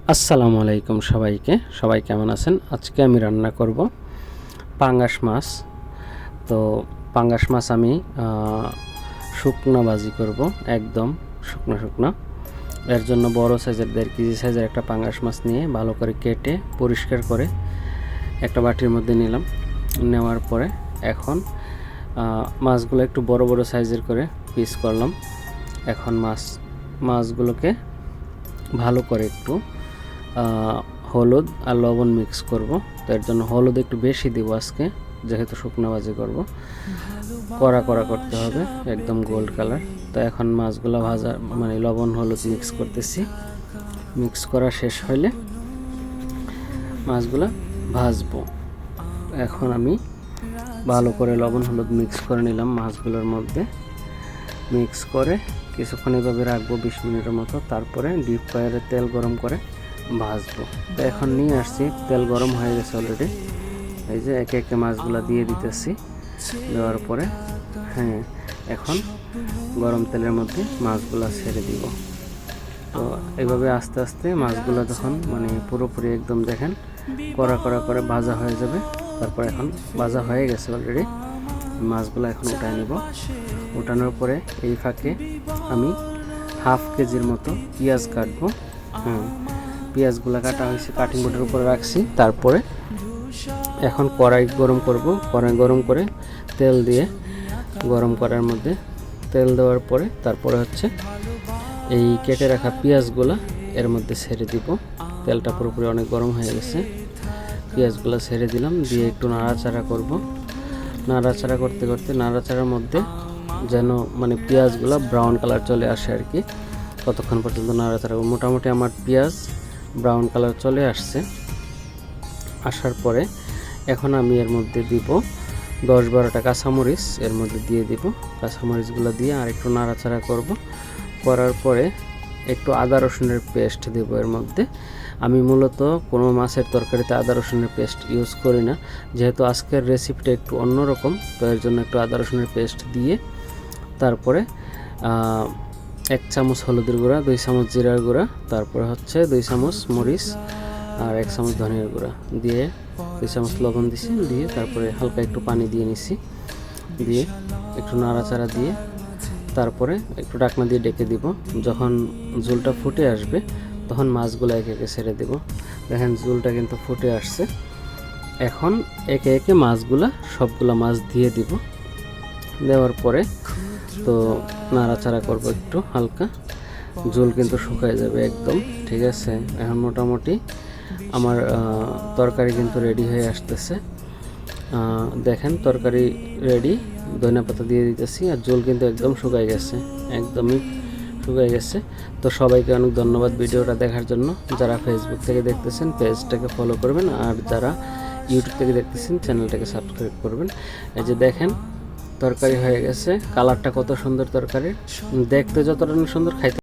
আসসালামু আলাইকুম সবাই কেমন আছেন? আজকে আমি রান্না করব পাঙ্গাস মাছ। তো পাঙ্গাস মাছ আমি শুকনো ভাজি করব, একদম শুকনো। এর জন্য বড় সাইজের 1.5 কেজি সাইজের একটা পাঙ্গাস মাছ নিয়ে ভালো করে কেটে পরিষ্কার করে একটা বাটির মধ্যে নিলাম। নেওয়ার পরে এখন মাছগুলো একটু বড় সাইজের করে পিস করলাম। এখন মাছগুলোকে ভালো করে একটু হলুদ আর লবণ মিক্স করব। তো এর জন্য হলুদ একটু বেশি দিব আজকে, যেহেতু শুকনো ভাজি করব। কড়া করতে হবে, একদম গোল্ড কালার। তো এখন মাছগুলো ভাজা মানে লবণ হলুদ মিক্স করতেছি। মিক্স করা শেষ হলে মাছগুলো ভাজবো। এখন আমি ভালো করে লবণ হলুদ মিক্স করে নিলাম মাছগুলোর মধ্যে। মিক্স করে কিছুক্ষণ এভাবে রাখবো 20 মিনিটের মতো। তারপরে ডিপ ফ্রায়ারে তেল গরম করে ভাজবো। তো এখন নিয়ে আসছি, তেল গরম হয়ে গেছে অলরেডি। এই যে একে একে মাছগুলো দিয়ে দিতেছি। দেওয়ার পরে এখন গরম তেলের মধ্যে মাছগুলো ছেড়ে দিব। তো এইভাবে আস্তে আস্তে মাছগুলো যখন মানে পুরোপুরি একদম দেখেন কড়া করে ভাজা হয়ে যাবে। তারপর এখন ভাজা হয়ে গেছে অলরেডি। মাছগুলো এখন উঠায় নিব। উঠানোর পরে এই ফাঁকে আমি হাফ কেজির মতো পেঁয়াজ কাটবো। পেঁয়াজগুলো কাটা হয়েছে, কাটিং বোর্ডের উপরে রাখছি। তারপরে এখন কড়াই গরম করব। কড়াই গরম করে তেল দিয়ে গরম করার মধ্যে তেল দেওয়ার পরে তারপরে এই কেটে রাখা পেঁয়াজগুলো এর মধ্যে ছেড়ে দিব। তেলটা পুরোপুরি অনেক গরম হয়ে গেছে। পেঁয়াজগুলো ছেড়ে দিলাম, দিয়ে একটু নাড়াচাড়া করব। নাড়াচাড়া করতে নাড়াচাড়ার মধ্যে যেন মানে পেঁয়াজগুলো ব্রাউন কালার চলে আসে আর কি, ততক্ষণ পর্যন্ত নাড়াচাড়া। মোটামুটি আমার পেঁয়াজ ব্রাউন কালার চলে আসছে। আসার পরে এখন আমি এর মধ্যে দিব 10-12টা কাঁচামরিচ এর মধ্যে দিয়ে দিব। কাঁচামরিচগুলো দিয়ে আর একটু নাড়াচাড়া করব। করার পরে একটু আদা রসুনের পেস্ট দেব এর মধ্যে। আমি মূলত কোনো মাছের তরকারিতে আদা রসুনের পেস্ট ইউজ করি না, যেহেতু আজকের রেসিপিটা একটু অন্যরকম। তো এর জন্য একটু আদা রসুনের পেস্ট দিয়ে তারপরে 1 চামচ হলুদের গুঁড়া, 2 চামচ জিরার গুঁড়া, তারপরে 2 চামচ মরিচ আর 1 চামচ ধনিয়ার গুঁড়া দিয়ে 2 চামচ লবণ দিছি। দিয়ে তারপরে হালকা একটু পানি দিয়ে নিছি। দিয়ে একটু নাড়াচাড়া দিয়ে তারপরে একটু ঢাকনা দিয়ে ডেকে দিব। যখন ঝোলটা ফুটে আসবে তখন মাছগুলো একে একে ছেড়ে দেব। দেখেন ঝোলটা কিন্তু ফুটে আসছে। এখন একে একে সবগুলা মাছ দিয়ে দিব। দেওয়ার পরে তো নাড়াচাড়া করব একটু হালকা। ঝোল কিন্তু শুকায় যাবে একদম, ঠিক আছে। এখন মোটামুটি আমার তরকারি কিন্তু রেডি হয়ে আসতেছে। দেখেন তরকারি রেডি। ধনিয়া পাতা দিয়ে দিতেছি। আর ঝোল কিন্তু একদম শুকায় গেছে, একদমই শুকায় গেছে। তো সবাইকে অনেক ধন্যবাদ ভিডিওটা দেখার জন্য। যারা ফেসবুক থেকে দেখতেছেন পেজটাকে ফলো করবেন, আর যারা ইউটিউব থেকে দেখতেছেন চ্যানেলটাকে সাবস্ক্রাইব করবেন। এই যে দেখেন তরকারি হয়ে গেছে, কালারটা কত সুন্দর তরকারির, দেখতে যতটা সুন্দর খাইতে